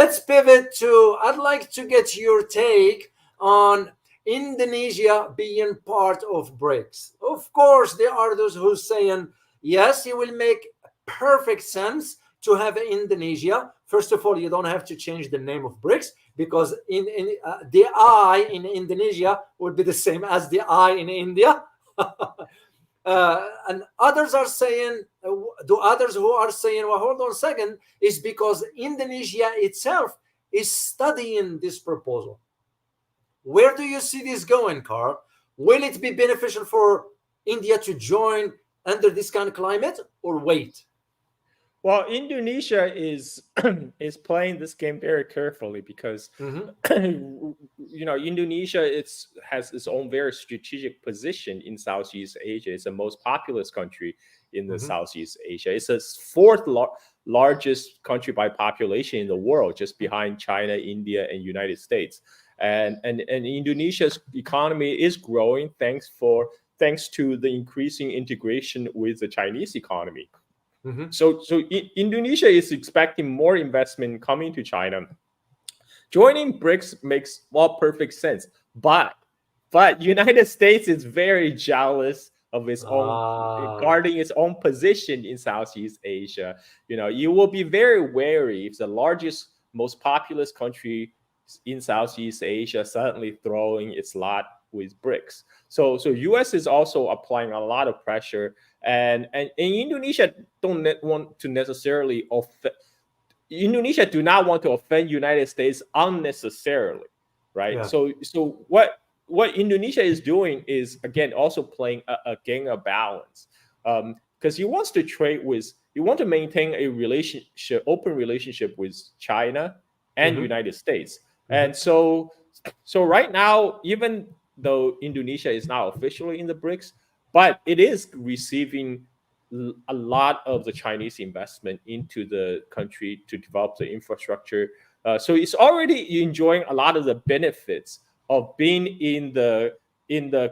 let's pivot to, I'd like to get your take on Indonesia being part of BRICS. Of course, there are those who saying, yes, it will make perfect sense to have Indonesia. First of all, you don't have to change the name of BRICS, because the I in Indonesia would be the same as the I in India. And others are saying, the others who are saying, well, hold on a second, is because Indonesia itself is studying this proposal. Where do you see this going, Carl? Will it be beneficial for India to join under this kind of climate, or wait? Well, Indonesia is is playing this game very carefully because Indonesia has its own very strategic position in Southeast Asia. It's the most populous country in the Southeast Asia. It's the fourth largest country by population in the world, just behind China, India, and United States. And Indonesia's economy is growing thanks to the increasing integration with the Chinese economy. So Indonesia is expecting more investment coming to China. Joining BRICS makes perfect sense, but United States is very jealous of its own, guarding its own position in Southeast Asia. You will be very wary if the largest, most populous country in Southeast Asia suddenly throwing its lot with BRICS. So U.S. is also applying a lot of pressure, and Indonesia don't want to necessarily Indonesia do not want to offend United States unnecessarily, right? Yeah. So what Indonesia is doing is, again, also playing a game of balance, because he want to maintain a open relationship with China and United States. And so right now, even though Indonesia is not officially in the BRICS, but it is receiving a lot of the Chinese investment into the country to develop the infrastructure. So it's already enjoying a lot of the benefits of being in the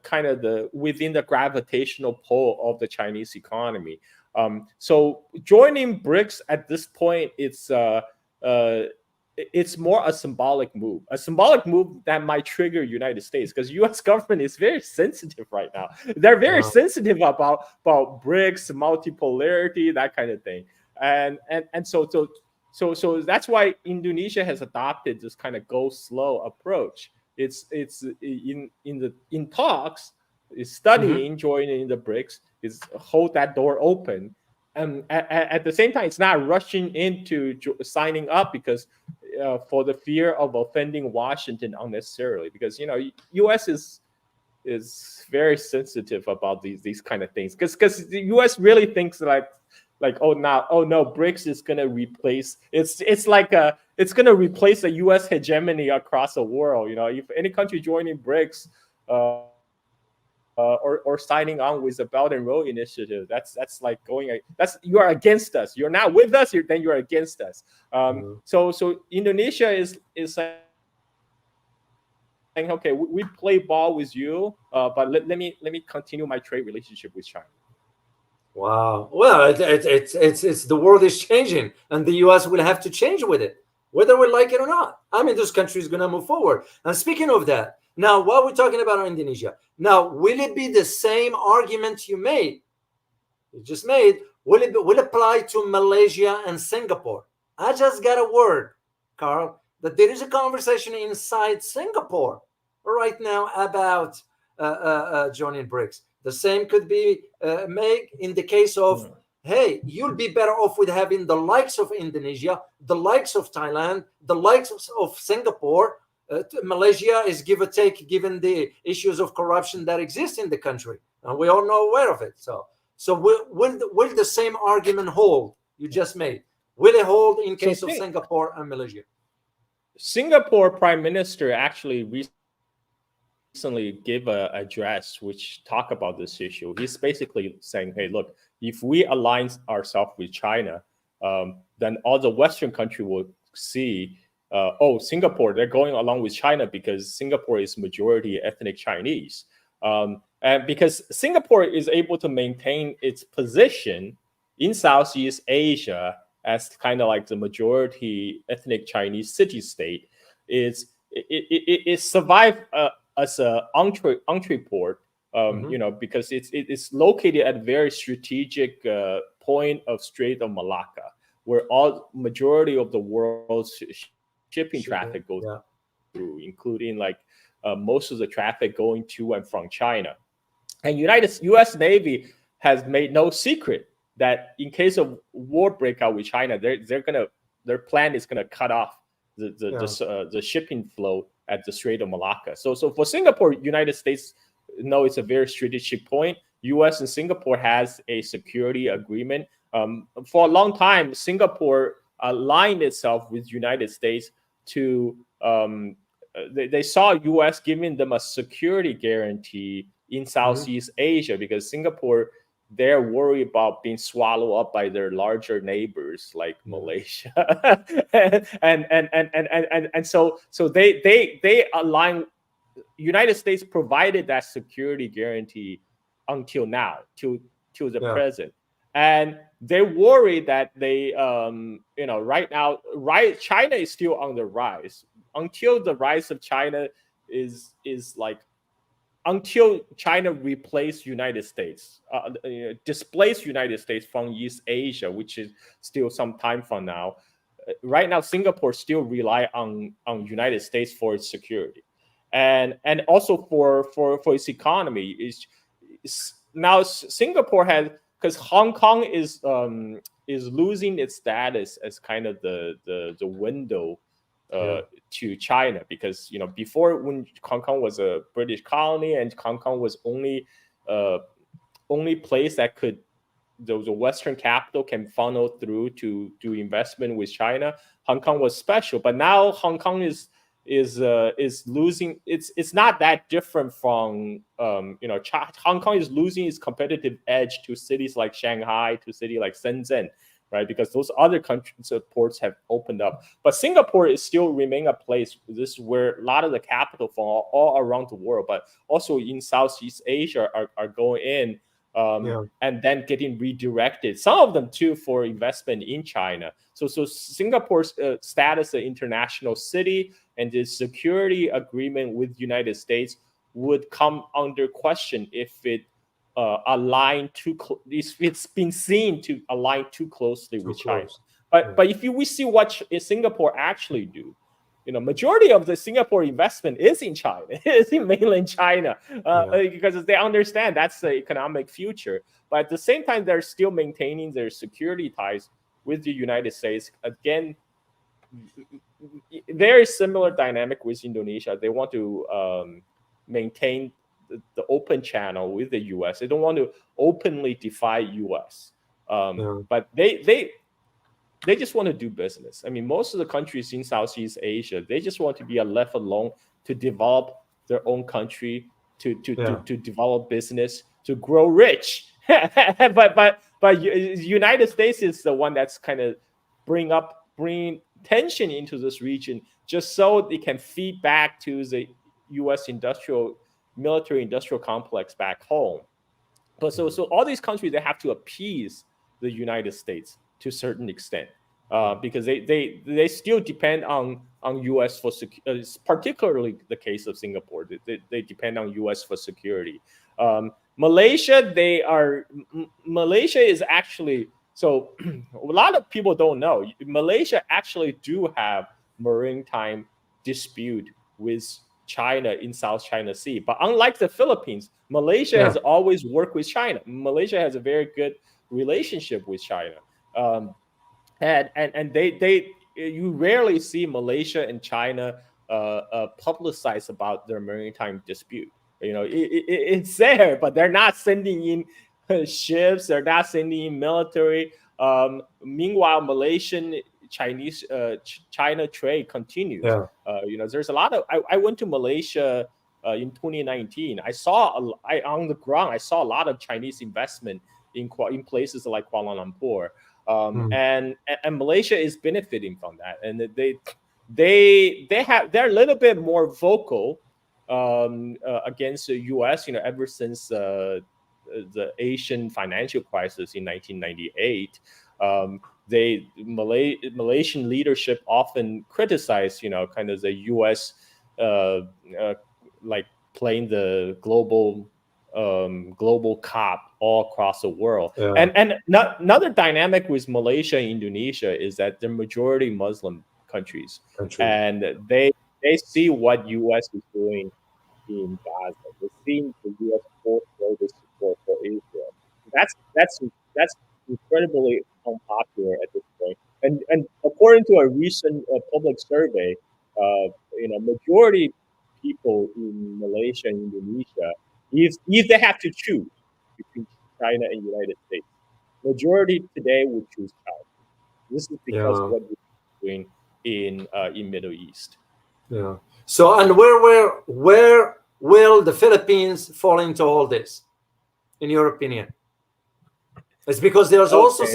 kind of within the gravitational pull of the Chinese economy. So joining BRICS at this point, it's more a symbolic move that might trigger United States, because U.S. government is very sensitive right now. They're very sensitive about BRICS, multipolarity, that kind of thing, and so that's why Indonesia has adopted this kind of go slow approach. It's in talks, is studying joining the BRICS, is hold that door open. At the same time, it's not rushing into signing up because for the fear of offending Washington unnecessarily, because U.S. is very sensitive about these kind of things, because the U.S. really thinks like oh no, BRICS is gonna replace it's gonna replace the U.S. hegemony across the world. If any country joining BRICS or signing on with the Belt and Road Initiative, that's like you are against us. You're not with us. Then you're against us. So Indonesia is saying, okay, we play ball with you, but let me continue my trade relationship with China. Wow. Well, it's the world is changing, and the U.S. will have to change with it, whether we like it or not. I mean, this country is going to move forward. And speaking of that, now, while we're talking about Indonesia, now, will it be the same argument you just made? Will it apply to Malaysia and Singapore? I just got a word, Carl, that there is a conversation inside Singapore right now about joining BRICS. The same could be made in the case of, hey, you'll be better off with having the likes of Indonesia, the likes of Thailand, the likes of Singapore. Malaysia is give or take, given the issues of corruption that exist in the country, and we all know aware of it. So will the same argument hold you just made? Will it hold in case of Singapore and Malaysia? Singapore Prime Minister actually recently gave an address which talk about this issue. He's basically saying, hey, look, if we align ourselves with China, then all the Western country will see, Singapore, they're going along with China because Singapore is majority ethnic Chinese. And because Singapore is able to maintain its position in Southeast Asia as kind of like the majority ethnic Chinese city-state, it survived as a entry port, because it's located at a very strategic point of Strait of Malacca, where all majority of the world's shipping traffic goes Shipping. Yeah. through, including like most of the traffic going to and from China. And U.S. Navy has made no secret that in case of war breakout with China, their plan is gonna cut off Yeah. the shipping flow at the Strait of Malacca. So for Singapore, United States know it's a very strategic point. U.S. and Singapore has a security agreement. For a long time, Singapore aligned itself with United States to they saw U.S. giving them a security guarantee in Southeast Asia, because Singapore, they're worried about being swallowed up by their larger neighbors like Malaysia, and so they align. United States provided that security guarantee until now, to the Yeah. present, and they worry that they right now, China is still on the rise. Until the rise of China is like, until China replace United States, displace United States from East Asia, which is still some time from now. Right now, Singapore still rely on United States for its security, and also for its economy. Now Singapore has, because Hong Kong is losing its status as kind of the window Yeah. to China, because before, when Hong Kong was a British colony and Hong Kong was only place that could the Western capital can funnel through to do investment with China, Hong Kong was special. But now Hong Kong is losing. It's not that different from Hong Kong is losing its competitive edge to cities like Shanghai, to city like Shenzhen, right? Because those other countries ports have opened up. But Singapore is still remain a place. This is where a lot of the capital from all around the world, but also in Southeast Asia are going in. And then getting redirected, some of them too, for investment in China. So Singapore's status as an international city and the security agreement with United States would come under question if it aligned if it's been seen to align too closely with China. But if we see what Singapore actually do, majority of the Singapore investment is in China, is in mainland China, because they understand that's the economic future. But at the same time, they're still maintaining their security ties with the United States. Again, very similar dynamic with Indonesia. They want to maintain the open channel with the U.S. They don't want to openly defy U.S. But they just want to do business. I mean, most of the countries in Southeast Asia, they just want to be left alone to develop their own country, to develop business, to grow rich. but United States is the one that's kind of bring tension into this region, just so they can feed back to the U.S. military industrial complex back home. But so all these countries, they have to appease the United States to a certain extent, because they still depend on U.S. for particularly the case of Singapore. They depend on U.S. for security. Malaysia is actually, so a lot of people don't know, Malaysia actually do have maritime dispute with China in South China Sea. But unlike the Philippines, Malaysia has always worked with China. Malaysia has a very good relationship with China. And they you rarely see Malaysia and China publicize about their maritime dispute. It's there, but they're not sending in ships. They're not sending in military. Meanwhile, Malaysian Chinese China trade continues. There's a lot of. I went to Malaysia in 2019. On the ground, I saw a lot of Chinese investment in places like Kuala Lumpur. And Malaysia is benefiting from that, and they're a little bit more vocal against the U.S. Ever since the Asian financial crisis in 1998. Malaysian leadership often criticize, kind of the U.S. Uh, uh, like playing the global cop all across the world. Yeah. And another dynamic with Malaysia and Indonesia is that they're majority Muslim countries, Country. and they see what U.S. is doing in Gaza. They're seeing the U.S. force this support for Israel. That's incredibly unpopular at this point. And according to a recent public survey, majority people in Malaysia and Indonesia, if they have to choose between China and United States, majority today would choose China. This is because Yeah. what we're doing in Middle East. Yeah. So, and where will the Philippines fall into all this, in your opinion? It's because there's also Okay.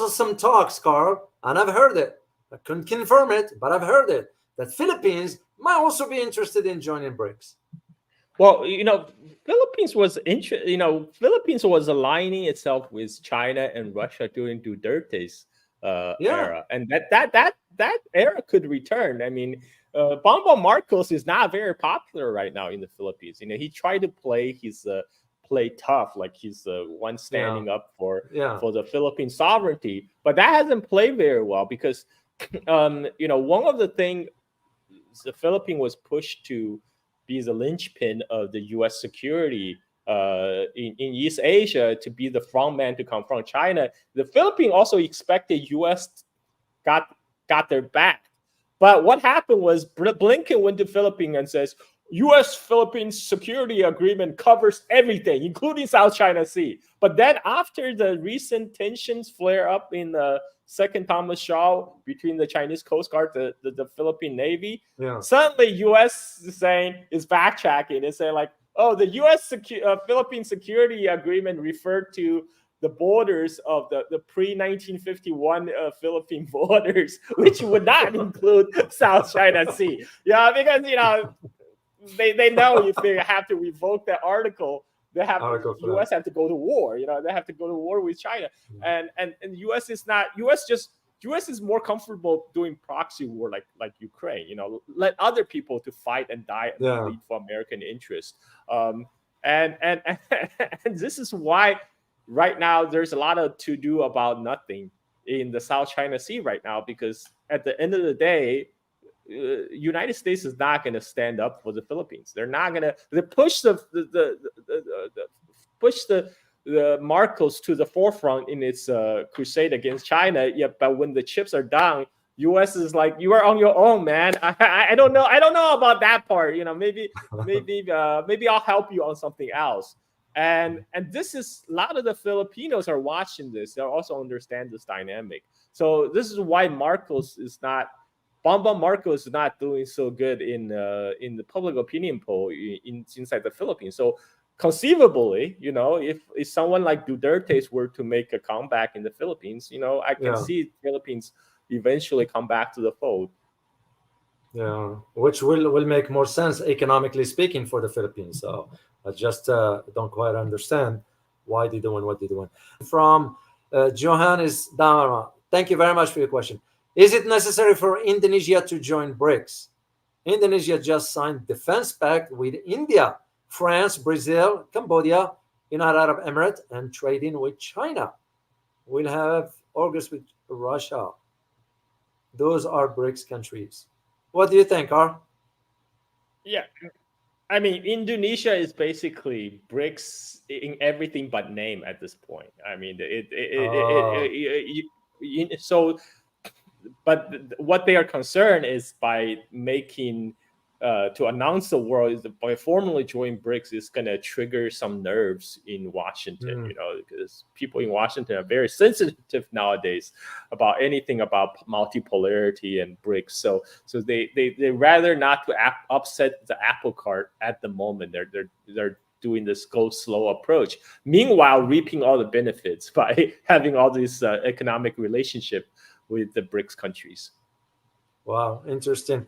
some talks, Carl, and I've heard it. I couldn't confirm it, but I've heard it, that Philippines might also be interested in joining BRICS. Well, Philippines was aligning itself with China and Russia during Duterte's Yeah. era, and that era could return. I mean, Bongbong Marcos is not very popular right now in the Philippines. He tried to play tough, like he's the one standing up for the Philippine sovereignty, but that hasn't played very well because, one of the things the Philippines was pushed to be the linchpin of the U.S. security in East Asia, to be the front man to confront China. The Philippines also expected U.S. got their back. But what happened was Blinken went to Philippines and says, U.S.-Philippines security agreement covers everything, including South China Sea. But then after the recent tensions flare up in the Second Thomas Shaw between the Chinese Coast Guard, the Philippine Navy, suddenly U.S. is backtracking and saying like, oh, the U.S. Philippine security agreement referred to the borders of the pre-1951 Philippine borders, which would not include South China Sea. Yeah, because they know if they have to revoke that article, U.S. have to go to war. They have to go to war with China, and U.S. is more comfortable doing proxy war like Ukraine. Let other people to fight and die and bleed for American interest. And this is why right now there's a lot of to do about nothing in the South China Sea right now, because at the end of the day, United States is not going to stand up for the Philippines. They're not going to. They push the Marcos to the forefront in its crusade against China. Yeah, but when the chips are down, U.S. is like, you are on your own, man. I don't know. I don't know about that part. Maybe I'll help you on something else. And this is, a lot of the Filipinos are watching this. They also understand this dynamic. So this is why Bongbong Marcos is not doing so good in the public opinion poll inside the Philippines. So conceivably, if someone like Duterte were to make a comeback in the Philippines, I can see Philippines eventually come back to the fold. Yeah, which will make more sense economically speaking for the Philippines. So I just don't quite understand why they're doing what they're doing. From Johannes Dama, thank you very much for your question. Is it necessary for Indonesia to join BRICS? Indonesia just signed defense pact with India, France, Brazil, Cambodia, United Arab Emirates, and trading with China. We'll have August with Russia. Those are BRICS countries. What do you think, Carl? Yeah, I mean, Indonesia is basically BRICS in everything but name at this point. I mean, so. But what they are concerned is by making to announce the world is by formally joining BRICS is going to trigger some nerves in Washington, because people in Washington are very sensitive nowadays about anything about multipolarity and BRICS. So they rather not to upset the apple cart at the moment. They're doing this go slow approach. Meanwhile, reaping all the benefits by having all this economic relationship with the BRICS countries. Wow, interesting.